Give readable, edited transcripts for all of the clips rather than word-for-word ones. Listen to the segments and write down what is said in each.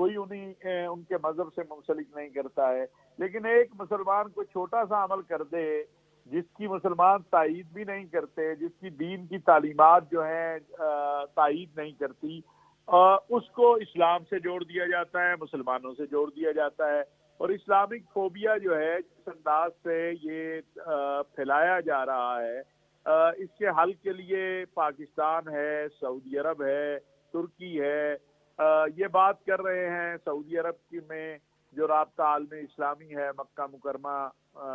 کوئی ان کے مذہب سے منسلک نہیں کرتا ہے، لیکن ایک مسلمان کو چھوٹا سا عمل کر دے جس کی مسلمان تائید بھی نہیں کرتے، جس کی دین کی تعلیمات جو ہیں تائید نہیں کرتی، اس کو اسلام سے جوڑ دیا جاتا ہے، مسلمانوں سے جوڑ دیا جاتا ہے۔ اور اسلامک فوبیا جو ہے جس انداز سے یہ پھیلایا جا رہا ہے، اس کے حل کے لیے پاکستان ہے، سعودی عرب ہے، ترکی ہے، یہ بات کر رہے ہیں۔ سعودی عرب میں جو رابطہ عالم اسلامی ہے مکہ مکرمہ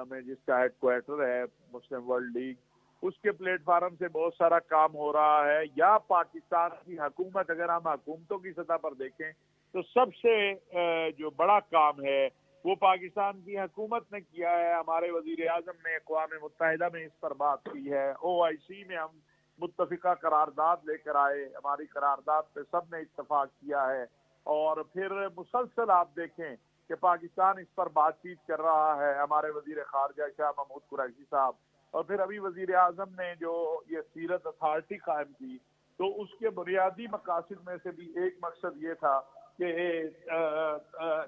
میں، جس کا ہیڈ کوارٹر ہے مسلم ورلڈ لیگ، اس کے پلیٹ فارم سے بہت سارا کام ہو رہا ہے۔ یا پاکستان کی حکومت، اگر ہم حکومتوں کی سطح پر دیکھیں تو سب سے جو بڑا کام ہے وہ پاکستان کی حکومت نے کیا ہے۔ ہمارے وزیر اعظم نے اقوام متحدہ میں اس پر بات کی ہے، OIC میں ہم متفقہ قرارداد لے کر آئے، ہماری قرارداد پہ سب نے اتفاق کیا ہے، اور پھر مسلسل آپ دیکھیں کہ پاکستان اس پر بات چیت کر رہا ہے۔ ہمارے وزیر خارجہ شاہ محمود قریشی صاحب، اور پھر ابھی وزیر اعظم نے جو یہ سیرت اتھارٹی قائم کی، تو اس کے بنیادی مقاصد میں سے بھی ایک مقصد یہ تھا کہ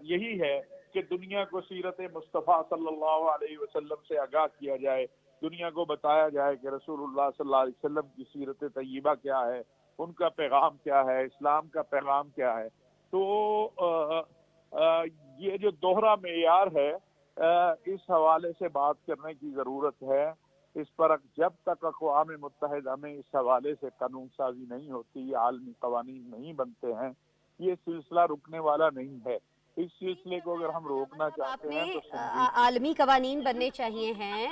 یہی ہے کہ دنیا کو سیرت مصطفیٰ صلی اللہ علیہ وسلم سے آگاہ کیا جائے، دنیا کو بتایا جائے کہ رسول اللہ صلی اللہ علیہ وسلم کی سیرت طیبہ کیا ہے، ان کا پیغام کیا ہے، اسلام کا پیغام کیا ہے۔ تو یہ جو دوہرا معیار ہے، اس حوالے سے بات کرنے کی ضرورت ہے۔ اس پر جب تک اقوام متحدہ میں اس حوالے سے قانون سازی نہیں ہوتی، عالمی قوانین نہیں بنتے ہیں، یہ سلسلہ رکنے والا نہیں ہے۔ اس سلسلے کو اگر ہم روکنا چاہتے ہیں تو عالمی قوانین بننے چاہیے ہیں،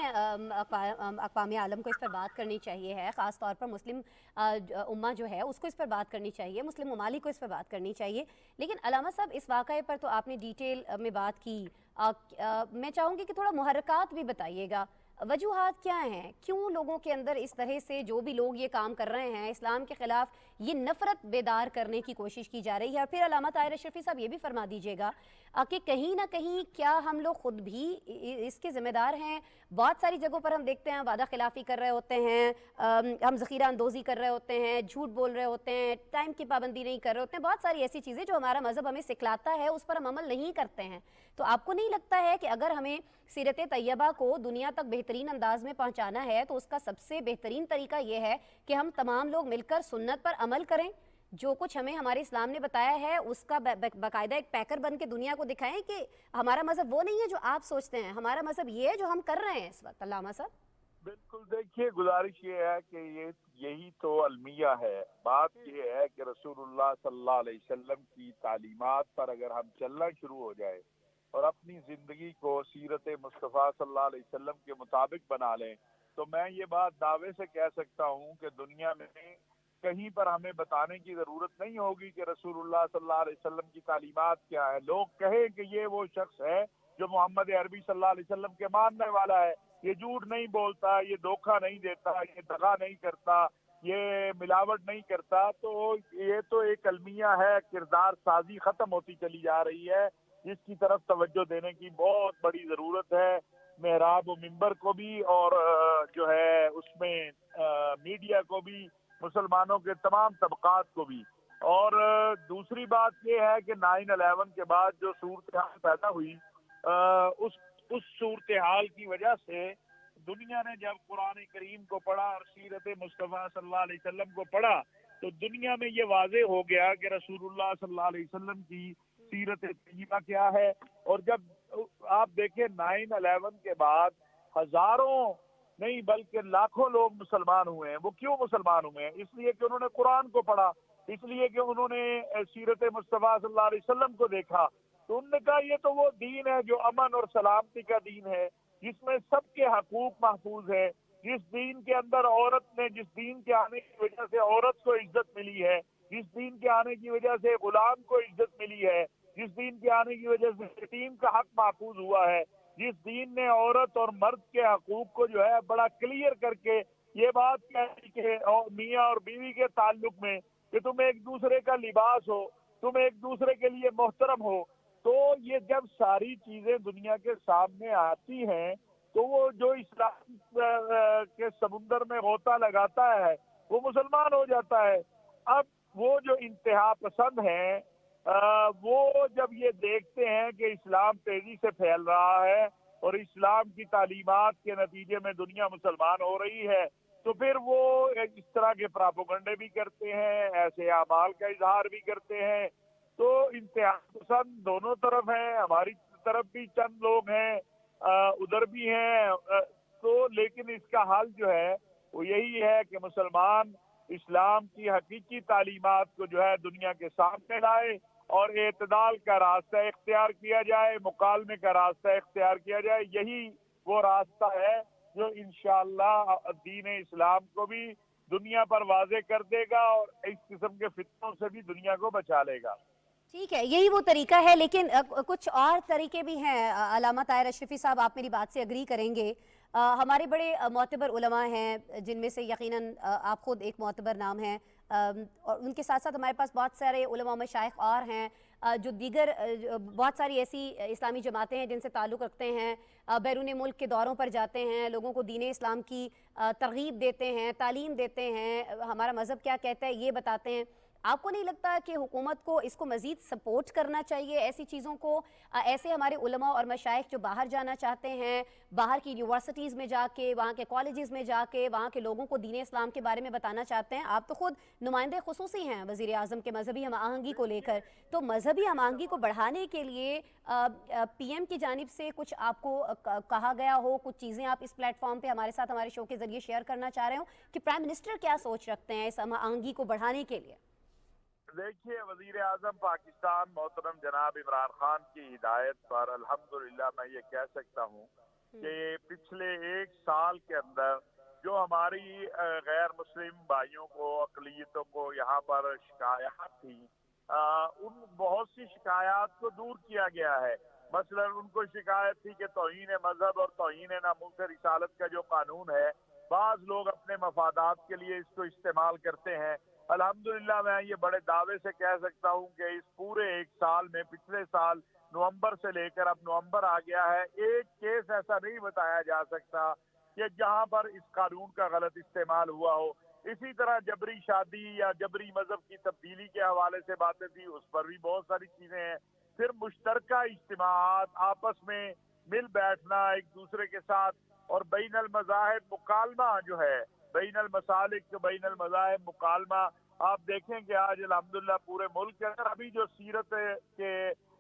اقوام عالم کو اس پر بات کرنی چاہیے ہے، خاص طور پر مسلم امہ جو ہے اس کو اس پر بات کرنی چاہیے، مسلم ممالک کو اس پر بات کرنی چاہیے۔ لیکن علامہ صاحب، اس واقعے پر تو آپ نے ڈیٹیل میں بات کی، میں چاہوں گی کہ تھوڑا محرکات بھی بتائیے گا، وجوہات کیا ہیں، کیوں لوگوں کے اندر اس طرح سے جو بھی لوگ یہ کام کر رہے ہیں اسلام کے خلاف یہ نفرت بیدار کرنے کی کوشش کی جا رہی ہے؟ اور پھر علامہ طاہر اشرفی صاحب یہ بھی فرما دیجیے گا کہ کہیں نہ کہیں کیا ہم لوگ خود بھی اس کے ذمہ دار ہیں؟ بہت ساری جگہوں پر ہم دیکھتے ہیں وعدہ خلافی کر رہے ہوتے ہیں، ہم ذخیرہ اندوزی کر رہے ہوتے ہیں، جھوٹ بول رہے ہوتے ہیں، ٹائم کی پابندی نہیں کر رہے ہوتے ہیں، بہت ساری ایسی چیزیں جو ہمارا مذہب ہمیں سکھلاتا ہے اس پر ہم عمل نہیں کرتے ہیں۔ تو آپ کو نہیں لگتا ہے کہ اگر ہمیں سیرت طیبہ کو دنیا تک بہترین انداز میں پہنچانا ہے تو اس کا سب سے بہترین طریقہ یہ ہے کہ ہم تمام لوگ مل کر سنت پر عمل کریں، جو کچھ ہمیں ہمارے اسلام نے بتایا ہے اس کا باقاعدہ ایک پیکر بن کے دنیا کو دکھائیں کہ ہمارا مذہب وہ نہیں ہے جو آپ سوچتے ہیں، ہمارا مذہب یہ ہے جو ہم کر رہے ہیں اس وقت؟ علامہ صاحب بالکل، دیکھیے گزارش یہ ہے کہ یہی تو المیہ ہے۔ بات یہ ہے کہ رسول اللہ صلی اللہ علیہ وسلم کی تعلیمات پر اگر ہم چلنا شروع ہو جائے اور اپنی زندگی کو سیرت مصطفیٰ صلی اللہ علیہ وسلم کے مطابق بنا لیں، تو میں یہ بات دعوے سے کہہ سکتا ہوں کہ دنیا میں کہیں پر ہمیں بتانے کی ضرورت نہیں ہوگی کہ رسول اللہ صلی اللہ علیہ وسلم کی تعلیمات کیا ہے۔ لوگ کہیں کہ یہ وہ شخص ہے جو محمد عربی صلی اللہ علیہ وسلم کے ماننے والا ہے، یہ جھوٹ نہیں بولتا، یہ دھوکہ نہیں دیتا، یہ دغا نہیں کرتا، یہ ملاوٹ نہیں کرتا، تو یہ تو ایک المیہ ہے، کردار سازی ختم ہوتی چلی جا رہی ہے، جس کی طرف توجہ دینے کی بہت بڑی ضرورت ہے، محراب و منبر کو بھی، اور جو ہے اس میں میڈیا کو بھی، مسلمانوں کے تمام طبقات کو بھی۔ اور دوسری بات یہ ہے کہ 9/11 کے بعد جو صورتحال پیدا ہوئی، اس صورتحال کی وجہ سے دنیا نے جب قرآن کریم کو پڑھا اور سیرت مصطفیٰ صلی اللہ علیہ وسلم کو پڑھا، تو دنیا میں یہ واضح ہو گیا کہ رسول اللہ صلی اللہ علیہ وسلم کی سیرت طیبہ کیا ہے۔ اور جب آپ دیکھیں 9/11 کے بعد ہزاروں نہیں بلکہ لاکھوں لوگ مسلمان ہوئے ہیں۔ وہ کیوں مسلمان ہوئے ہیں؟ اس لیے کہ انہوں نے قرآن کو پڑھا، اس لیے کہ انہوں نے سیرت مصطفیٰ صلی اللہ علیہ وسلم کو دیکھا، تو انہوں نے کہا یہ تو وہ دین ہے جو امن اور سلامتی کا دین ہے، جس میں سب کے حقوق محفوظ ہے، جس دین کے اندر عورت نے، جس دین کے آنے کی وجہ سے عورت کو عزت ملی ہے، جس دین کے آنے کی وجہ سے غلام کو عزت ملی ہے، جس دین کے آنے کی وجہ سے یتیم کا حق محفوظ ہوا ہے، جس دین نے عورت اور مرد کے حقوق کو جو ہے بڑا کلیئر کر کے یہ بات کہی کہ میاں اور بیوی کے تعلق میں کہ تم ایک دوسرے کا لباس ہو، تم ایک دوسرے کے لیے محترم ہو۔ تو یہ جب ساری چیزیں دنیا کے سامنے آتی ہیں تو وہ جو اسلام کے سمندر میں غوطہ لگاتا ہے وہ مسلمان ہو جاتا ہے۔ اب وہ جو انتہا پسند ہیں وہ جب یہ دیکھتے ہیں کہ اسلام تیزی سے پھیل رہا ہے اور اسلام کی تعلیمات کے نتیجے میں دنیا مسلمان ہو رہی ہے، تو پھر وہ اس طرح کے پراپوگنڈے بھی کرتے ہیں، ایسے اعمال کا اظہار بھی کرتے ہیں۔ تو انتہا پسند دونوں طرف ہیں، ہماری طرف بھی چند لوگ ہیں، ادھر بھی ہیں، تو لیکن اس کا حل جو ہے وہ یہی ہے کہ مسلمان اسلام کی حقیقی تعلیمات کو جو ہے دنیا کے سامنے لائے اور اعتدال کا راستہ اختیار کیا جائے، مکالمے کا راستہ اختیار کیا جائے۔ یہی وہ راستہ ہے جو انشاءاللہ دین اسلام کو بھی دنیا پر واضح کر دے گا اور اس قسم کے فتنوں سے بھی دنیا کو بچا لے گا۔ ٹھیک ہے، یہی وہ طریقہ ہے، لیکن کچھ اور طریقے بھی ہیں۔ علامہ طاہر اشرفی صاحب، آپ میری بات سے اگری کریں گے۔ ہمارے بڑے معتبر علماء ہیں، جن میں سے یقیناً آپ خود ایک معتبر نام ہیں، اور ان کے ساتھ ساتھ ہمارے پاس بہت سارے علماء مشائخ اور ہیں جو دیگر بہت ساری ایسی اسلامی جماعتیں ہیں جن سے تعلق رکھتے ہیں، بیرون ملک کے دوروں پر جاتے ہیں، لوگوں کو دین اسلام کی ترغیب دیتے ہیں، تعلیم دیتے ہیں، ہمارا مذہب کیا کہتا ہے یہ بتاتے ہیں۔ آپ کو نہیں لگتا کہ حکومت کو اس کو مزید سپورٹ کرنا چاہیے ایسی چیزوں کو؟ ایسے ہمارے علماء اور مشائخ جو باہر جانا چاہتے ہیں، باہر کی یونیورسٹیز میں جا کے، وہاں کے کالجز میں جا کے وہاں کے لوگوں کو دین اسلام کے بارے میں بتانا چاہتے ہیں۔ آپ تو خود نمائندے خصوصی ہیں وزیر اعظم کے مذہبی ہم آہنگی کو لے کر، تو مذہبی ہم آہنگی کو بڑھانے کے لیے پی ایم کی جانب سے کچھ آپ کو کہا گیا ہو، کچھ چیزیں آپ اس پلیٹ فارم پہ ہمارے ساتھ ہمارے شو کے ذریعے شیئر کرنا چاہ رہے ہوں کہ پرائم منسٹر کیا سوچ رکھتے ہیں اس ہم آہنگی کو بڑھانے کے لیے؟ دیکھیے، وزیر اعظم پاکستان محترم جناب عمران خان کی ہدایت پر الحمدللہ میں یہ کہہ سکتا ہوں کہ پچھلے ایک سال کے اندر جو ہماری غیر مسلم بھائیوں کو، اقلیتوں کو یہاں پر شکایات تھیں، ان بہت سی شکایات کو دور کیا گیا ہے۔ مثلا ان کو شکایت تھی کہ توہین مذہب اور توہین ناموس رسالت کا جو قانون ہے، بعض لوگ اپنے مفادات کے لیے اس کو استعمال کرتے ہیں۔ الحمدللہ میں یہ بڑے دعوے سے کہہ سکتا ہوں کہ اس پورے ایک سال میں، پچھلے سال نومبر سے لے کر اب نومبر آ گیا ہے، ایک کیس ایسا نہیں بتایا جا سکتا کہ جہاں پر اس قانون کا غلط استعمال ہوا ہو۔ اسی طرح جبری شادی یا جبری مذہب کی تبدیلی کے حوالے سے باتیں تھی، اس پر بھی بہت ساری چیزیں ہیں۔ پھر مشترکہ اجتماعات، آپس میں مل بیٹھنا ایک دوسرے کے ساتھ، اور بین المذاہب مکالمہ جو ہے، بین المسالک بین المذاہب مکالمہ، آپ دیکھیں کہ آج الحمدللہ پورے ملک کے اندر ابھی جو سیرت کے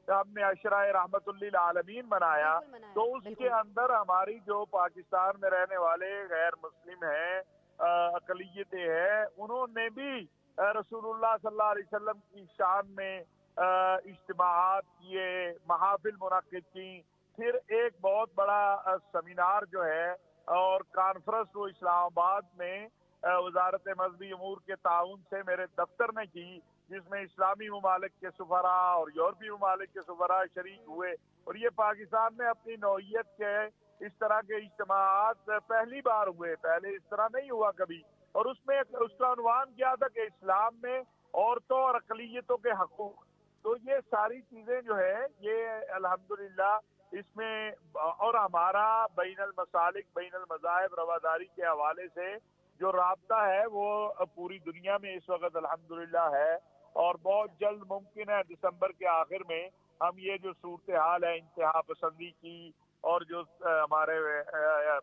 ہم نے عشرہ رحمت للعالمین منایا، تو اس کے اندر ہماری جو پاکستان میں رہنے والے غیر مسلم ہیں، اقلیتیں ہیں، انہوں نے بھی رسول اللہ صلی اللہ علیہ وسلم کی شان میں اجتماعات کیے، محافل منعقد کی۔ پھر ایک بہت بڑا سیمینار جو ہے اور کانفرنس وہ اسلام آباد میں وزارت مذہبی امور کے تعاون سے میرے دفتر نے کی، جس میں اسلامی ممالک کے سفراء اور یورپی ممالک کے سفراء شریک ہوئے، اور یہ پاکستان میں اپنی نوعیت کے اس طرح کے اجتماعات پہلی بار ہوئے، پہلے اس طرح نہیں ہوا کبھی۔ اور اس میں اس کا عنوان کیا تھا کہ اسلام میں عورتوں اور اقلیتوں کے حقوق۔ تو یہ ساری چیزیں جو ہے یہ الحمدللہ اس میں، اور ہمارا بین المسالک بین المذاہب رواداری کے حوالے سے جو رابطہ ہے وہ پوری دنیا میں اس وقت الحمدللہ ہے، اور بہت جلد ممکن ہے دسمبر کے آخر میں ہم یہ جو صورتحال ہے انتہا پسندی کی اور جو ہمارے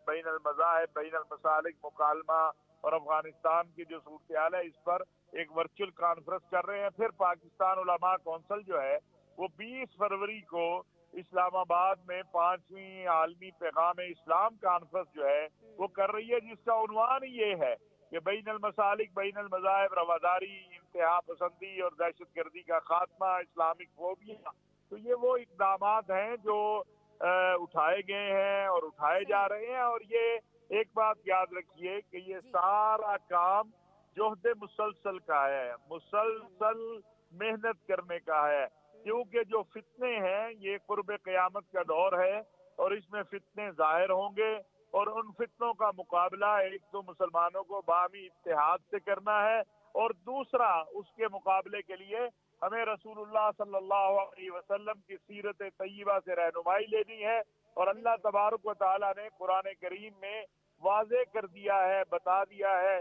بین المذاہب بین المسالک مکالمہ اور افغانستان کی جو صورتحال ہے، اس پر ایک ورچوئل کانفرنس کر رہے ہیں۔ پھر پاکستان علماء کونسل جو ہے وہ 20 فروری کو اسلام آباد میں 5ویں عالمی پیغام اسلام کانفرنس جو ہے وہ کر رہی ہے، جس کا عنوان ہی یہ ہے کہ بین المسالک بین المذاہب رواداری، انتہا پسندی اور دہشت گردی کا خاتمہ، اسلامک فوبیا۔ تو یہ وہ اقدامات ہیں جو اٹھائے گئے ہیں اور اٹھائے جا رہے ہیں، اور یہ ایک بات یاد رکھیے کہ یہ سارا کام جہد مسلسل کا ہے، مسلسل محنت کرنے کا ہے، کیونکہ جو فتنے ہیں یہ قرب قیامت کا دور ہے اور اس میں فتنے ظاہر ہوں گے، اور ان فتنوں کا مقابلہ ایک تو مسلمانوں کو باہمی اتحاد سے کرنا ہے، اور دوسرا اس کے مقابلے کے لیے ہمیں رسول اللہ صلی اللہ علیہ وسلم کی سیرت طیبہ سے رہنمائی لینی ہے۔ اور اللہ تبارک و تعالیٰ نے قرآن کریم میں واضح کر دیا ہے، بتا دیا ہے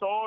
100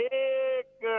1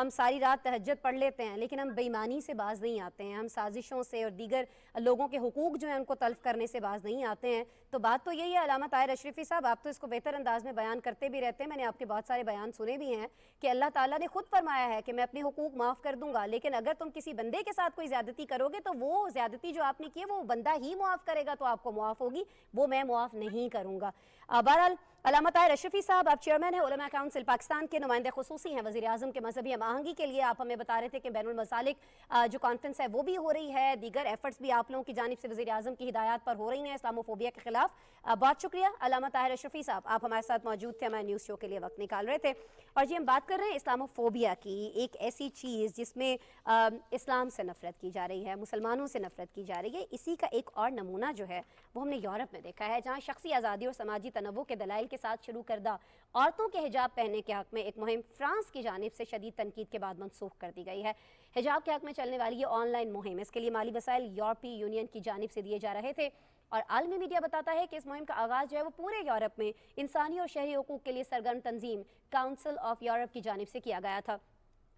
ہم ساری رات تہجد پڑھ لیتے ہیں لیکن ہم بے ایمانی سے باز نہیں آتے ہیں، ہم سازشوں سے اور دیگر لوگوں کے حقوق جو ہیں ان کو تلف کرنے سے باز نہیں آتے ہیں۔ تو بات تو یہی ہے علامہ طاہر اشرفی صاحب، آپ تو اس کو بہتر انداز میں بیان کرتے بھی رہتے ہیں، میں نے آپ کے بہت سارے بیان سنے بھی ہیں کہ اللہ تعالیٰ نے خود فرمایا ہے کہ میں اپنے حقوق معاف کر دوں گا، لیکن اگر تم کسی بندے کے ساتھ کوئی زیادتی کرو گے تو وہ زیادتی جو آپ نے کی ہے وہ بندہ ہی معاف کرے گا تو آپ کو معاف ہوگی، وہ میں معاف نہیں کروں گا۔ بہرحال علامہ طاہر اشرفی صاحب، آپ چیئرمین ہیں علماء کونسل پاکستان کے، نمائندے خصوصی ہیں وزیر اعظم کے مذہبی ہم آہنگی کے لیے۔ آپ ہمیں بتا رہے تھے کہ بین المسالک جو کانفرنس ہے وہ بھی ہو رہی ہے، دیگر ایفرٹس بھی آپ لوگوں کی جانب سے وزیر اعظم کی ہدایات پر ہو رہی ہیں اسلامو فوبیا کے خلاف۔ بہت شکریہ علامہ طاہر اشرفی صاحب، آپ ہمارے ساتھ موجود تھے، ہمارے نیوز شو کے لیے وقت نکال رہے تھے۔ اور جی ہم بات کر رہے ہیں اسلامو فوبیا کی، ایک ایسی چیز جس میں اسلام سے نفرت کی جا رہی ہے، مسلمانوں سے نفرت کی جا رہی ہے۔ اسی کا ایک اور نمونہ جو ہے وہ ہم نے یورپ میں دیکھا ہے، جہاں شخصی آزادی اور سماجی تنوع کے دلائل کے ساتھ شروع کردہ عورتوں کے حجاب پہننے کے حق میں ایک مہم فرانس کی جانب سے شدید تنقید کے بعد منسوخ کر دی گئی ہے۔ حجاب کے حق میں چلنے والی یہ آن لائن مہم، اس کے لیے مالی وسائل یورپی یونین کی جانب سے دیے جا رہے تھے، اور عالمی میڈیا بتاتا ہے کہ اس مہم کا آغاز جو ہے وہ پورے یورپ میں انسانی اور شہری حقوق کے لیے سرگرم تنظیم کاؤنسل آف یورپ کی جانب سے کیا گیا تھا۔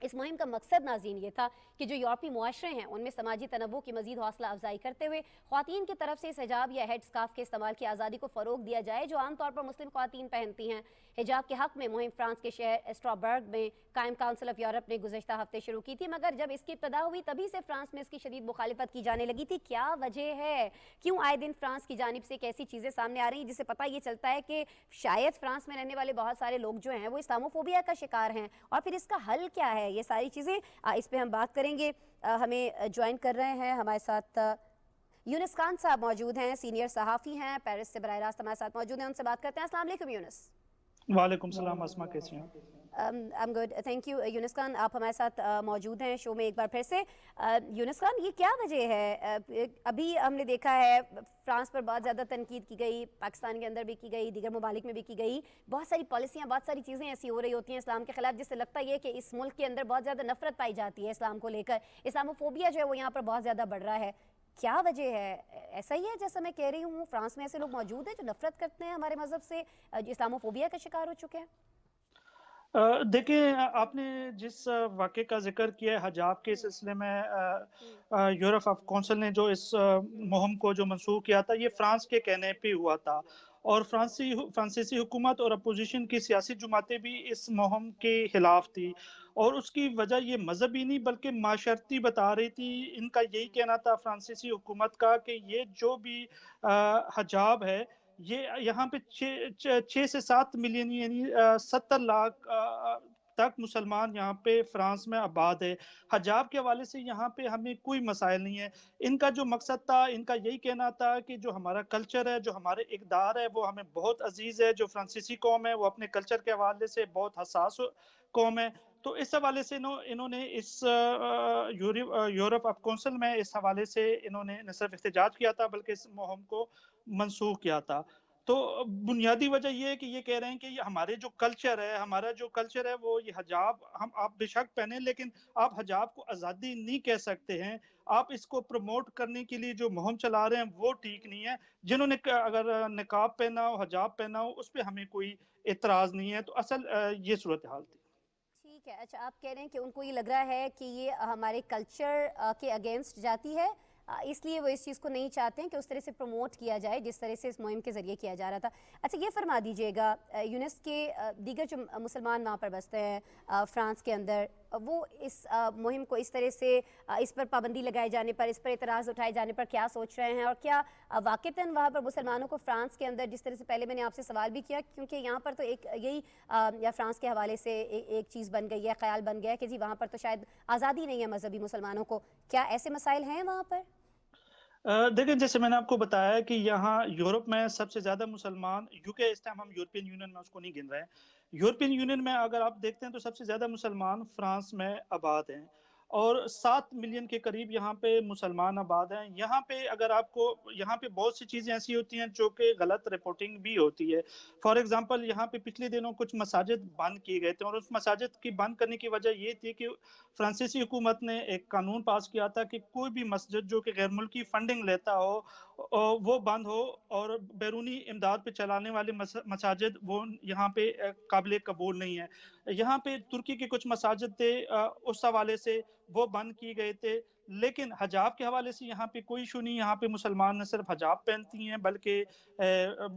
اس مہم کا مقصد ناظرین یہ تھا کہ جو یورپی معاشرے ہیں ان میں سماجی تنوع کی مزید حوصلہ افزائی کرتے ہوئے خواتین کی طرف سے اس حجاب یا ہیڈ اسکارف کے استعمال کی آزادی کو فروغ دیا جائے جو عام طور پر مسلم خواتین پہنتی ہیں۔ حجاب کے حق میں مہم فرانس کے شہر اسٹراسبرگ میں قائم کاؤنسل آف یورپ نے گزشتہ ہفتے شروع کی تھی، مگر جب اس کی ابتدا ہوئی تبھی سے فرانس میں اس کی شدید مخالفت کی جانے لگی تھی۔ کیا وجہ ہے؟ کیوں آئے دن فرانس کی جانب سے ایک ایسی چیزیں سامنے آ رہی ہیں جس سے پتہ یہ چلتا ہے کہ شاید فرانس میں رہنے والے بہت سارے لوگ جو ہیں وہ اسلاموفوبیا کا شکار ہیں، اور پھر اس کا حل کیا ہے؟ یہ ساری چیزیں اس پہ ہم بات کریں گے۔ ہمیں جوائن کر رہے ہیں ہمارے ساتھ یونس خان صاحب موجود ہیں، سینئر صحافی ہیں، پیرس سے براہ راست ہمارے ساتھ موجود ہیں، ان سے بات کرتے ہیں۔ السلام علیکم یونس۔ وعلیکم السلام اسما، کیسی ہیں؟ I'm good, thank you یونس خان، آپ ہمارے ساتھ موجود ہیں شو میں ایک بار پھر سے۔ یونس خان، یہ کیا وجہ ہے؟ ابھی ہم نے دیکھا ہے فرانس پر بہت زیادہ تنقید کی گئی، پاکستان کے اندر بھی کی گئی، دیگر ممالک میں بھی کی گئی، بہت ساری پالیسیاں، بہت ساری چیزیں ایسی ہو رہی ہوتی ہیں اسلام کے خلاف جس سے لگتا یہ کہ اس ملک کے اندر بہت زیادہ نفرت پائی جاتی ہے اسلام کو لے کر، اسلاموفوبیا جو ہے وہ یہاں پر بہت زیادہ بڑھ رہا ہے۔ کیا وجہ ہے؟ ایسا ہی ہے جیسا میں کہہ رہی ہوں، فرانس میں ایسے لوگ موجود ہیں جو نفرت کرتے ہیں ہمارے مذہب سے، اسلاموفوبیا کا شکار ہو چکے ہیں؟ دیکھیں، آپ نے جس واقعے کا ذکر کیا ہے حجاب کے سلسلے میں، یورپ آف کونسل نے جو اس مہم کو جو منسوخ کیا تھا، یہ فرانس کے کہنے پہ ہوا تھا، اور فرانسیسی حکومت اور اپوزیشن کی سیاسی جماعتیں بھی اس مہم کے خلاف تھی، اور اس کی وجہ یہ مذہبی نہیں بلکہ معاشرتی بتا رہی تھی۔ ان کا یہی کہنا تھا فرانسیسی حکومت کا کہ یہ جو بھی حجاب ہے، یہ یہاں پہ 6 سے 7 ملین یعنی 70 لاکھ تک مسلمان یہاں پہ فرانس میں آباد ہے۔ حجاب کے حوالے سے یہاں پہ ہمیں کوئی مسائل نہیں ہے۔ ان کا جو مقصد تھا، ان کا یہی کہنا تھا کہ جو ہمارا کلچر ہے، جو ہمارے اقدار ہے، وہ ہمیں بہت عزیز ہے۔ جو فرانسیسی قوم ہے وہ اپنے کلچر کے حوالے سے بہت حساس قوم ہے، تو اس حوالے سے انہوں نے اس یورپ آف کونسل میں اس حوالے سے انہوں نے نہ صرف احتجاج کیا تھا بلکہ اس مہم کو منسوخ کیا تھا۔ تو بنیادی وجہ یہ ہے کہ یہ کہہ رہے ہیں کہ یہ ہمارے جو کلچر ہے، ہمارا جو کلچر ہے وہ یہ حجاب، آپ بے شک پہنیں لیکن آپ حجاب کو آزادی نہیں کہہ سکتے ہیں۔ آپ اس کو پروموٹ کرنے کے لیے جو مہم چلا رہے ہیں وہ ٹھیک نہیں ہے۔ جنہوں نے اگر نقاب پہنا ہو، حجاب پہنا ہو، اس پہ ہمیں کوئی اعتراض نہیں ہے۔ تو اصل یہ صورتحال تھی۔ ٹھیک ہے، اچھا آپ کہہ رہے ہیں کہ ان کو یہ لگ رہا ہے کہ یہ ہمارے کلچر کے اگینسٹ جاتی ہے، اس لیے وہ اس چیز کو نہیں چاہتے ہیں کہ اس طرح سے پروموٹ کیا جائے جس طرح سے اس مہم کے ذریعے کیا جا رہا تھا۔ اچھا یہ فرما دیجئے گا یونس کے دیگر جو مسلمان وہاں پر بستے ہیں فرانس کے اندر، وہ اس مہم کو اس طرح سے اس پر پابندی لگائے جانے پر، اس پر اعتراض اٹھائے جانے پر کیا سوچ رہے ہیں، اور کیا واقعتاً وہاں پر مسلمانوں کو فرانس کے اندر، جس طرح سے پہلے میں نے آپ سے سوال بھی کیا کیونکہ یہاں پر تو ایک یہی یا فرانس کے حوالے سے ایک چیز بن گئی ہے، خیال بن گیا ہے کہ جی وہاں پر تو شاید آزادی نہیں ہے مذہبی مسلمانوں کو، کیا ایسے مسائل ہیں وہاں پر؟ دیکھیں، جیسے میں نے آپ کو بتایا کہ یہاں یورپ میں سب سے زیادہ مسلمان، یوکے اس ٹائم ہم یورپین یونین میں اس کو نہیں گن رہے ہیں، یورپین یونین میں اگر آپ دیکھتے ہیں تو سب سے زیادہ مسلمان فرانس میں آباد ہیں، اور 7 ملین کے قریب یہاں پہ مسلمان آباد ہیں. یہاں پہ اگر آپ کو یہاں پہ بہت سی چیزیں ایسی ہوتی ہیں جو کہ غلط رپورٹنگ بھی ہوتی ہے. فار ایگزامپل یہاں پہ پچھلے دنوں کچھ مساجد بند کیے گئے تھے اور اس مساجد کی بند کرنے کی وجہ یہ تھی کہ فرانسیسی حکومت نے ایک قانون پاس کیا تھا کہ کوئی بھی مسجد جو کہ غیر ملکی فنڈنگ لیتا ہو وہ بند ہو، اور بیرونی امداد پہ چلانے والے مساجد وہ یہاں پہ قابل قبول نہیں ہے. یہاں پہ ترکی کے کچھ مساجد تھے، اس حوالے سے وہ بند کیے گئے تھے. لیکن حجاب کے حوالے سے یہاں پہ کوئی ایشو نہیں. یہاں پہ مسلمان نہ صرف حجاب پہنتی ہیں بلکہ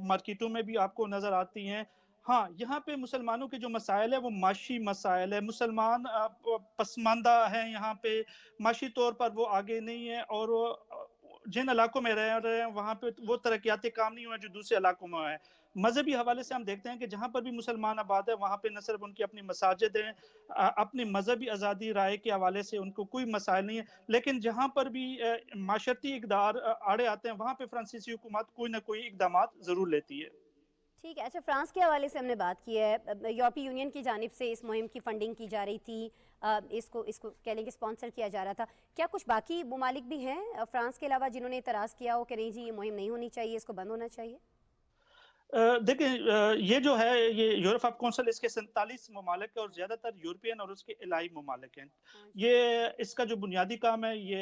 مارکیٹوں میں بھی آپ کو نظر آتی ہیں. ہاں، یہاں پہ مسلمانوں کے جو مسائل ہے وہ معاشی مسائل ہے. مسلمان پسماندہ ہیں یہاں پہ، معاشی طور پر وہ آگے نہیں ہے، اور جن علاقوں میں رہ رہے ہیں وہاں پہ وہ ترقیاتی کام نہیں ہوئے جو دوسرے علاقوں میں ہے. مذہبی حوالے سے ہم دیکھتے ہیں کہ جہاں پر بھی مسلمان آباد ہے وہاں پہ نہ صرف ان کی اپنی مساجد ہیں، اپنی مذہبی آزادی رائے کے حوالے سے ان کو کوئی مسائل نہیں ہے. لیکن جہاں پر بھی معاشرتی اقدار آڑے آتے ہیں وہاں پہ فرانسیسی حکومت کوئی نہ کوئی اقدامات ضرور لیتی ہے. ٹھیک ہے. اچھا، فرانس کے حوالے سے ہم نے بات کی ہے. یورپی یونین کی جانب سے اس مہم کی فنڈنگ کی جا رہی تھی، اس کو کہہ لیں کہ اسپانسر کیا جا رہا تھا. کیا کچھ باقی ممالک بھی ہیں فرانس کے علاوہ جنہوں نے اعتراض کیا ہو کہ نہیں جی یہ مہم نہیں ہونی چاہیے، اس کو بند ہونا چاہیے؟ دیکھیں، یہ جو ہے یہ یورپ آف کونسل اس کے 47 ممالک اور زیادہ تر یورپین اور اس کے علائی ممالک ہیں. یہ اس کا جو بنیادی کام ہے یہ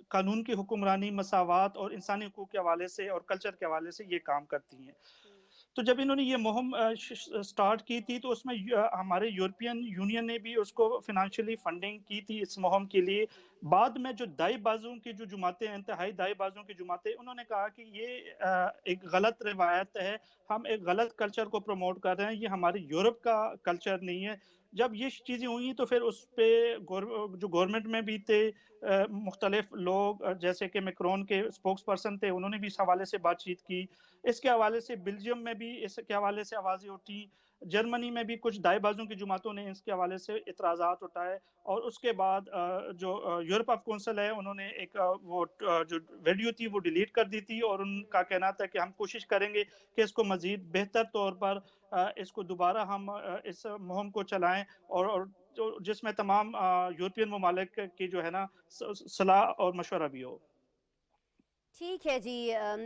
قانون کی حکمرانی، مساوات اور انسانی حقوق کے حوالے سے اور کلچر کے حوالے سے یہ کام کرتی ہیں. تو جب انہوں نے یہ مہم سٹارٹ کی تھی تو اس میں ہمارے یورپین یونین نے بھی اس کو فنانشلی فنڈنگ کی تھی اس مہم کے لیے. بعد میں جو دائیں بازوں کی جو جماعتیں، انتہائی دائیں بازوں کی جماعتیں، انہوں نے کہا کہ یہ ایک غلط روایت ہے، ہم ایک غلط کلچر کو پروموٹ کر رہے ہیں، یہ ہماری یورپ کا کلچر نہیں ہے. جب یہ چیزیں ہوئی تو پھر اس پہ جو گورنمنٹ میں بھی تھے مختلف لوگ، جیسے کہ میکرون کے اسپوکس پرسن تھے، انہوں نے بھی اس حوالے سے بات چیت کی. اس کے حوالے سے بیلجیم میں بھی اس کے حوالے سے آوازیں اٹھی. جرمنی میں بھی کچھ دائیں بازوں کی جماعتوں نے اس کے حوالے سے اعتراضات اٹھائے. اور اس کے بعد جو یورپ آف کونسل ہے انہوں نے ایک وہ جو ویڈیو تھی وہ ڈیلیٹ کر دی تھی، اور ان کا کہنا تھا کہ ہم کوشش کریں گے کہ اس کو مزید بہتر طور پر اس کو دوبارہ ہم اس مہم کو چلائیں، اور جس میں تمام یورپین ممالک کی جو ہے نا صلاح اور مشورہ بھی ہو. ٹھیک ہے جی.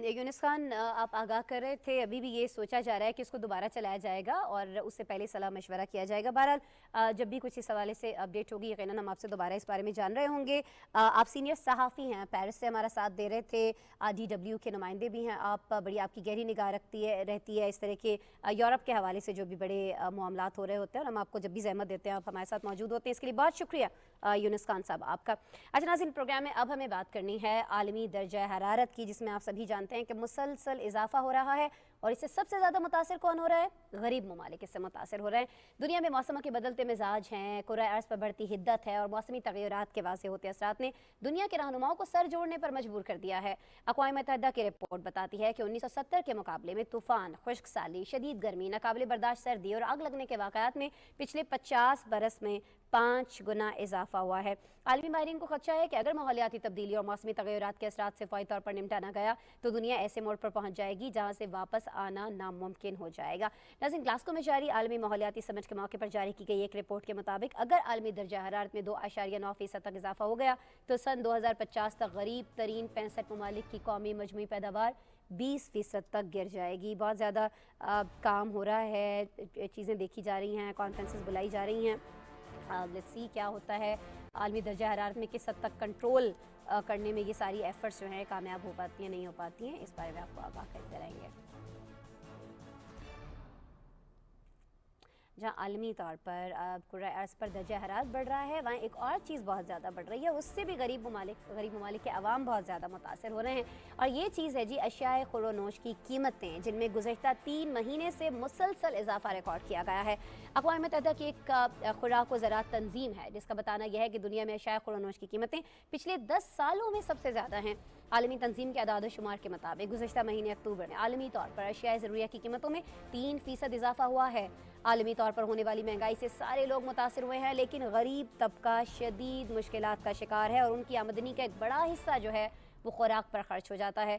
یونس خان، آپ آگاہ کر رہے تھے ابھی بھی یہ سوچا جا رہا ہے کہ اس کو دوبارہ چلایا جائے گا اور اس سے پہلے صلاح مشورہ کیا جائے گا. بہرحال جب بھی کچھ اس حوالے سے اپڈیٹ ہوگی یقیناً ہم آپ سے دوبارہ اس بارے میں جان رہے ہوں گے. آپ سینئر صحافی ہیں، پیرس سے ہمارا ساتھ دے رہے تھے، DW کے نمائندے بھی ہیں. آپ آپ کی گہری نگاہ رہتی ہے اس طرح کے یورپ کے حوالے سے جو بھی بڑے معاملات ہو رہے ہوتے ہیں، اور ہم آپ کو جب بھی زحمت دیتے ہیں آپ ہمارے ساتھ موجود ہوتے ہیں. اس کے لیے بہت شکریہ یونس خان صاحب آپ کا. اچھا ناظرین، پروگرام میں اب ہمیں بات کرنی ہے عالمی درجہ حرارت کی، جس میں آپ سبھی جانتے ہیں کہ مسلسل اضافہ ہو رہا ہے، اور اس سے سب سے زیادہ متاثر کون ہو رہا ہے؟ غریب ممالک اس سے متاثر ہو رہے ہیں. دنیا میں موسموں کے بدلتے مزاج ہیں، کرۂ ارض پر بڑھتی حدت ہے، اور موسمی تغیرات کے واضح ہوتے اثرات نے دنیا کے رہنماؤں کو سر جوڑنے پر مجبور کر دیا ہے. اقوام متحدہ کی رپورٹ بتاتی ہے کہ 1970 کے مقابلے میں طوفان، خشک سالی، شدید گرمی، ناقابل برداشت سردی اور آگ لگنے کے واقعات میں پچھلے 50 برس میں 5 گنا اضافہ ہوا ہے. عالمی ماہرین کو خدشہ ہے کہ اگر ماحولیاتی تبدیلی اور موسمی تغیرات کے اثرات سے فوری طور پر نمٹا نہ گیا تو دنیا ایسے موڑ پر پہنچ جائے گی جہاں سے واپس آنا ناممکن ہو جائے گا. ناظرین، گلاسکو میں جاری عالمی ماحولیاتی سمٹ کے موقع پر جاری کی گئی ایک رپورٹ کے مطابق اگر عالمی درجہ حرارت میں 2.9% تک اضافہ ہو گیا تو سن 2050 تک غریب ترین 65 ممالک کی قومی مجموعی پیداوار 20% تک گر جائے گی. بہت زیادہ کام ہو رہا ہے، چیزیں دیکھی جا رہی ہیں، کانفرنسز بلائی جا رہی ہیں. لیٹس سی کیا ہوتا ہے، عالمی درجہ حرارت میں کس حد تک کنٹرول کرنے میں یہ ساری ایفرٹس جو ہیں کامیاب ہو پاتی ہیں نہیں ہو پاتی ہیں. اس بارے میں آپ کو آگاہ کرتے رہیں گے. جہاں عالمی طور پر کرۂ ارض پر درجہ حرارت بڑھ رہا ہے، وہاں ایک اور چیز بہت زیادہ بڑھ رہی ہے، اس سے بھی غریب ممالک کے عوام بہت زیادہ متاثر ہو رہے ہیں. اور یہ چیز ہے جی اشیاء خور و نوش کی قیمتیں، جن میں گزشتہ 3 مہینے سے مسلسل اضافہ ریکارڈ کیا گیا ہے. اقوام متحدہ کی ایک خوراک و زراعت تنظیم ہے جس کا بتانا یہ ہے کہ دنیا میں اشیاء خور و نوش کی قیمتیں پچھلے 10 سالوں میں سب سے زیادہ ہیں. عالمی تنظیم کے اعداد و شمار کے مطابق گزشتہ مہینے اکتوبر میں عالمی طور پر اشیاء ضروریہ کی قیمتوں میں 3% اضافہ ہوا ہے. عالمی طور پر ہونے والی مہنگائی سے سارے لوگ متاثر ہوئے ہیں، لیکن غریب طبقہ شدید مشکلات کا شکار ہے اور ان کی آمدنی کا ایک بڑا حصہ جو ہے وہ خوراک پر خرچ ہو جاتا ہے.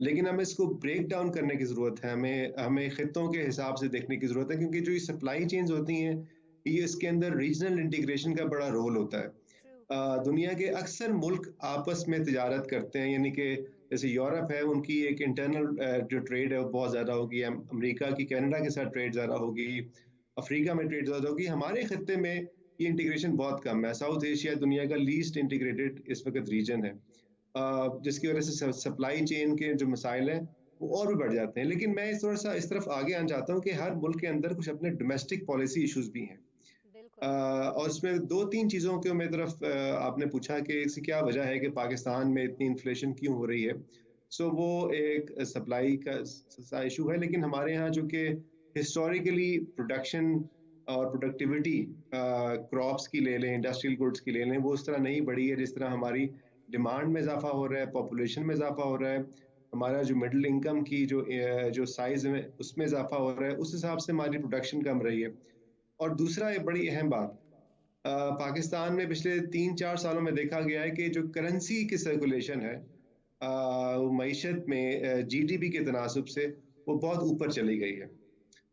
لیکن ہمیں اس کو بریک ڈاؤن کرنے کی ضرورت ہے, ہمیں خطوں کے حساب سے دیکھنے کی ضرورت ہے, کیونکہ جو یہ سپلائی چینز ہوتی ہیں یہ اس کے اندر ریجنل انٹیگریشن کا بڑا رول ہوتا ہے. دنیا کے اکثر ملک آپس میں تجارت کرتے ہیں, یعنی کہ جیسے یورپ ہے, ان کی ایک انٹرنل جو ٹریڈ ہے وہ بہت زیادہ ہوگی, امریکہ کی کینیڈا کے ساتھ ٹریڈ زیادہ ہوگی, افریقہ میں ٹریڈ زیادہ ہوگی. ہمارے خطے میں یہ انٹیگریشن بہت کم ہے. ساؤتھ ایشیا دنیا کا لیسٹ انٹیگریٹڈ اس وقت ریجن ہے, جس کی وجہ سے سپلائی چین کے جو مسائل ہیں وہ اور بھی بڑھ جاتے ہیں. لیکن میں تھوڑا سا اس طرف آگے آنا چاہتا ہوں کہ ہر ملک کے اندر کچھ اپنے ڈومیسٹک پالیسی ایشوز بھی ہیں, اور اس میں 2-3 چیزوں کے میری طرف آپ نے پوچھا کہ اس کی کیا وجہ ہے کہ پاکستان میں اتنی انفلیشن کیوں ہو رہی ہے. وہ ایک سپلائی کا ایشو ہے, لیکن ہمارے ہاں جو کہ ہسٹوریکلی پروڈکشن اور پروڈکٹیوٹی کراپس کی لے لیں, انڈسٹریل گڈس کی لے لیں, وہ اس طرح نہیں بڑھی ہے جس طرح ہماری ڈیمانڈ میں اضافہ ہو رہا ہے, پاپولیشن میں اضافہ ہو رہا ہے, ہمارا جو مڈل انکم کی جو سائز ہے اس میں اضافہ ہو رہا ہے, اس حساب سے ہماری پروڈکشن کم رہی ہے. اور دوسرا ایک بڑی اہم بات, پاکستان میں پچھلے 3-4 سالوں میں دیکھا گیا ہے کہ جو کرنسی کی سرکولیشن ہے معیشت میں جی ڈی پی کے تناسب سے وہ بہت اوپر چلی گئی ہے.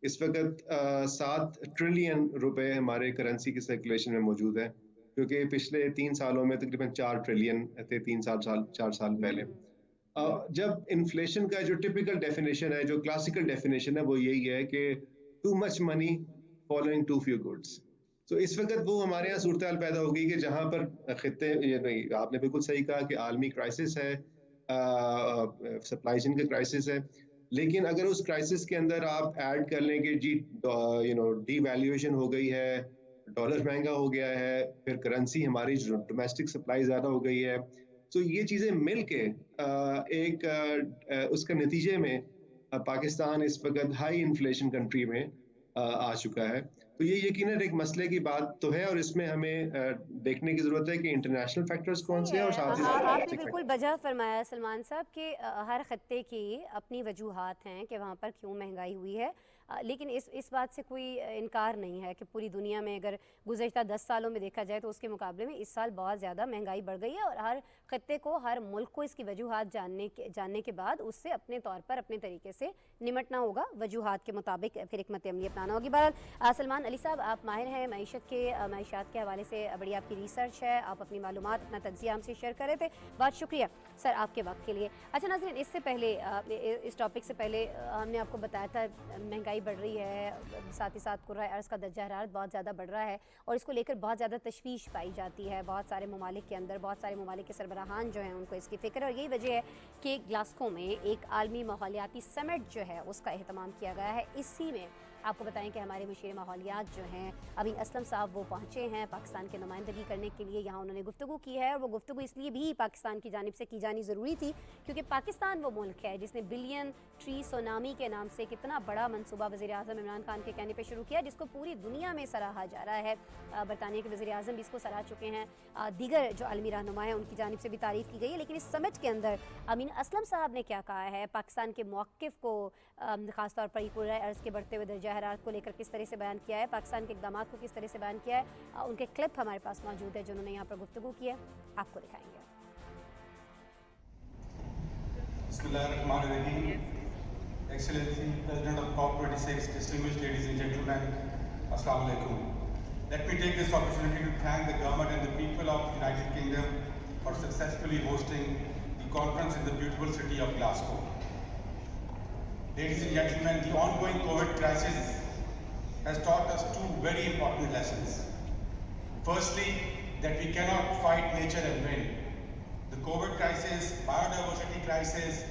اس وقت 7 ٹریلین روپے ہمارے کرنسی کی سرکولیشن میں موجود ہے, کیونکہ پچھلے 3 سالوں میں تقریباً 4 ٹریلین تھے 4 سال پہلے. جب انفلیشن کا جو ٹپیکل ڈیفینیشن ہے, جو کلاسیکل ڈیفینیشن ہے, وہ یہی ہے کہ too much money following too few goods. تو اس وقت وہ ہمارے یہاں صورتحال پیدا ہوگی کہ جہاں پر خطے, آپ نے بالکل صحیح کہا کہ عالمی کرائسس ہے, سپلائی چین کا کرائسس ہے, لیکن اگر اس کرائسس کے اندر آپ ایڈ کر لیں کہ جی ڈی ویلیویشن ہو گئی ہے, ڈالر مہنگا ہو گیا ہے, پھر کرنسی ہماری ڈومیسٹک سپلائی زیادہ ہو گئی ہے, تو یہ چیزیں مل کے ایک اس کا نتیجے میں پاکستان اس وقت ہائی انفلیشن کنٹری میں آ چکا ہے. تو یہ یقیناً ایک مسئلے کی بات تو ہے, اور اس میں ہمیں دیکھنے کی ضرورت ہے کہ انٹرنیشنل فیکٹرز کون سے ہیں اور ساتھ ہی ساتھ آپ نے بالکل بجا فرمایا سلمان صاحب کہ ہر خطے کی اپنی وجوہات ہیں کہ وہاں پر کیوں مہنگائی ہوئی ہے, لیکن اس بات سے کوئی انکار نہیں ہے کہ پوری دنیا میں اگر گزشتہ 10 سالوں میں دیکھا جائے تو اس کے مقابلے میں اس سال بہت زیادہ مہنگائی بڑھ گئی ہے, اور ہر خطے کو, ہر ملک کو اس کی وجوہات جاننے کے بعد اس سے اپنے طور پر اپنے طریقے سے نمٹنا ہوگا, وجوہات کے مطابق پھر حکمت عملی اپنانا ہوگی. بہرحال سلمان علی صاحب, آپ ماہر ہیں معیشت کے حوالے سے, بڑی آپ کی ریسرچ ہے, آپ اپنی معلومات اپنا تجزیہ ہم سے شیئر کر رہے تھے, بہت شکریہ سر آپ کے وقت کے لیے. اچھا ناظرین, اس سے پہلے اس ٹاپک سے پہلے ہم نے آپ کو بتایا تھا مہنگائی بڑھ رہی ہے, ساتھ ہی ساتھ کرۂ ارض کا درجہ حرارت بہت زیادہ بڑھ رہا ہے, اور اس کو لے کر بہت زیادہ تشویش پائی جاتی ہے بہت سارے ممالک کے اندر. بہت سارے ممالک کے سربراہان جو ہیں ان کو اس کی فکر ہے, اور یہی وجہ ہے کہ گلاسکو میں ایک عالمی ماحولیاتی سمٹ جو ہے اس کا اہتمام کیا گیا ہے. اسی میں آپ کو بتائیں کہ ہمارے مشیر ماحولیات جو ہیں امین اسلم صاحب وہ پہنچے ہیں پاکستان کی نمائندگی کرنے کے لیے. یہاں انہوں نے گفتگو کی ہے, اور وہ گفتگو اس لیے بھی پاکستان کی جانب سے کی جانی ضروری تھی کیونکہ پاکستان وہ ملک ہے جس نے بلین ٹری سونامی کے نام سے کتنا بڑا منصوبہ وزیر اعظم عمران خان کے کہنے پہ شروع کیا, جس کو پوری دنیا میں سراہا جا رہا ہے. برطانیہ کے وزیر اعظم بھی اس کو سراہ چکے ہیں, دیگر جو عالمی رہنما ہیں ان کی جانب سے بھی تعریف کی گئی ہے. لیکن اس سمٹ کے اندر امین اسلم صاحب نے کیا کہا ہے, پاکستان کے موقف کو خاص طور پر کرۂ ارض کے بڑھتے ہوئے درجہ حرارت کو لے کر کس طرح سے بیان کیا ہے, پاکستان کے اقدامات کو کس طرح سے بیان کیا ہے, ان کے کلپ ہمارے پاس موجود ہے جنہوں نے یہاں پر گفتگو کی ہے, آپ کو دکھائیں گے. بسم اللہ الرحمن الرحیم. Excellency president of COP26, distinguished ladies and gentlemen, السلام علیکم. Let me take this opportunity to thank the government and the people of the United Kingdom for successfully hosting the conference in the beautiful city of Glasgow. Ladies and gentlemen, the ongoing COVID crisis has taught us 2 very important lessons. Firstly, that we cannot fight nature and win. The COVID crisis, biodiversity crisis,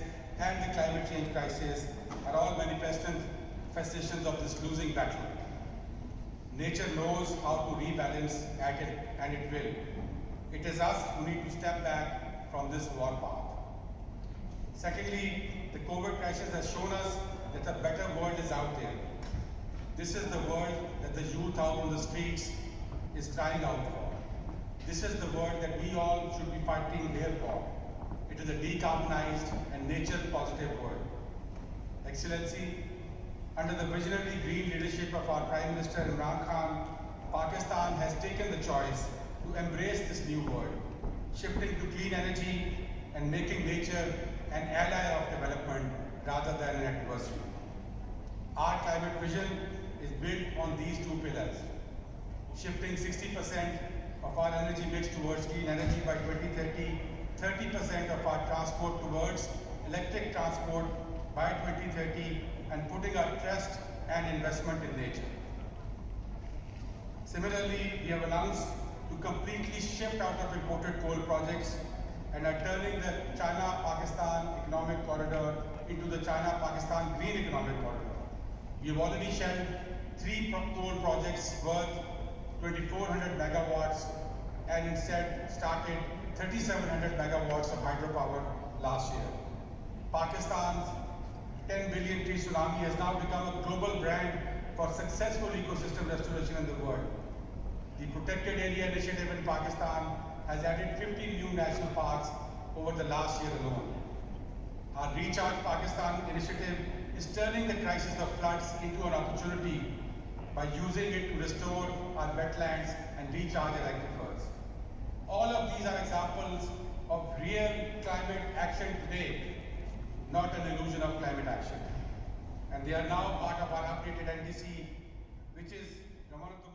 and the climate change crisis are all manifestations of this losing battle. Nature knows how to rebalance at it, and it will. It is us who need to step back from this war path. Secondly, the COVID crisis has shown us that a better world is out there. This is the world that the youth out on the streets is crying out for. This is the world that we all should be fighting here for. It is a decarbonized and nature-positive world. Excellency, under the visionary green leadership of our Prime Minister Imran Khan, Pakistan has taken the choice to embrace this new world, shifting to clean energy and making nature an ally of development rather than an adversary. Our climate vision is built on these two pillars: shifting 60% of our energy mix towards clean energy by 2030, 30% of our transport towards electric transport by 2030, and putting our trust and investment in nature. Similarly, we have announced to completely shift out of imported coal projects and are turning the China-Pakistan economic corridor into the China-Pakistan green economic corridor. We have already shelved 3 coal projects worth 2,400 megawatts and instead started 3,700 megawatts of hydropower last year. Pakistan's 10 billion tree tsunami has now become a global brand for successful ecosystem restoration in the world. The Protected Area Initiative in Pakistan has added 50 new national parks over the last year alone. Our Recharge Pakistan initiative is turning the crisis of floods into an opportunity by using it to restore our wetlands and recharge our aquifers. All of these are examples of real climate action today, not an illusion of climate action. And they are now part of our updated NDC, which is one of the most...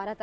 12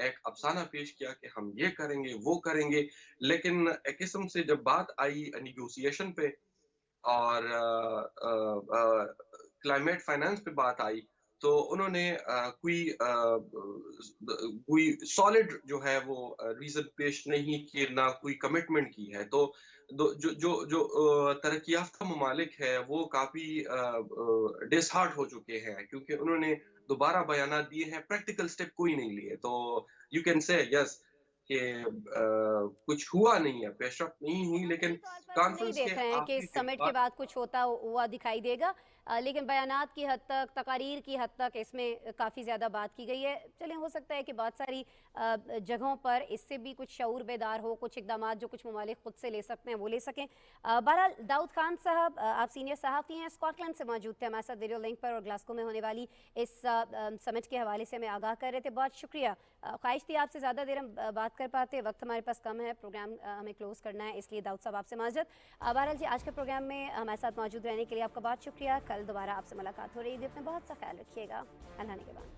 ایک افسانہ پیش کیا کہ ہم یہ کریں گے وہ کریں گے، لیکن ایک قسم سے جب بات آئی نیگوسیشن پہ اور کلائمیٹ فائنانس پہ بات آئی تو انہوں نے کوئی سالڈ جو ہے وہ ریزن پیش نہیں کی، نہ کوئی کمٹمنٹ کی ہے. تو جو ترقی یافتہ ممالک ہے وہ کافی ڈس ہارٹ ہو چکے ہیں کیونکہ انہوں نے دوبارہ بیانات دیے ہیں، پریکٹیکل سٹیپ کوئی نہیں لیے. تو یو کین سے یس کہ کچھ ہوا نہیں ہے، پیش رفت نہیں ہوئی، لیکن عملی طور پر ہم نہیں کانفرنس کے دیکھ رہے ہیں کہ آخری اس دن سمٹ کے بعد بعد کچھ ہوتا ہوا دکھائی دے گا، لیکن بیانات کی حد تک، تقاریر کی حد تک اس میں کافی زیادہ بات کی گئی ہے. چلیں ہو سکتا ہے کہ بہت ساری جگہوں پر اس سے بھی کچھ شعور بیدار ہو، کچھ اقدامات جو کچھ ممالک خود سے لے سکتے ہیں وہ لے سکیں. بہرحال داؤد خان صاحب، آپ سینئر صحافی ہیں، اسکاٹ لینڈ سے موجود تھے ہمارے ساتھ ویڈیو لنک پر، اور گلاسکو میں ہونے والی اس سمٹ کے حوالے سے ہمیں آگاہ کر رہے تھے. بہت شکریہ. خواہش تھی آپ سے زیادہ دیر ہم بات کر پاتے، وقت ہمارے پاس کم ہے، پروگرام ہمیں کلوز کرنا ہے، اس لیے داؤد صاحب آپ سے معذرت. بہرحال جی، آج کے پروگرام میں ہمارے ساتھ موجود رہنے کے لیے آپ کا بہت شکریہ. کل دوبارہ آپ سے ملاقات ہو رہی ہے. اپنا بہت سا خیال رکھیے گا. اللہ نگہبان.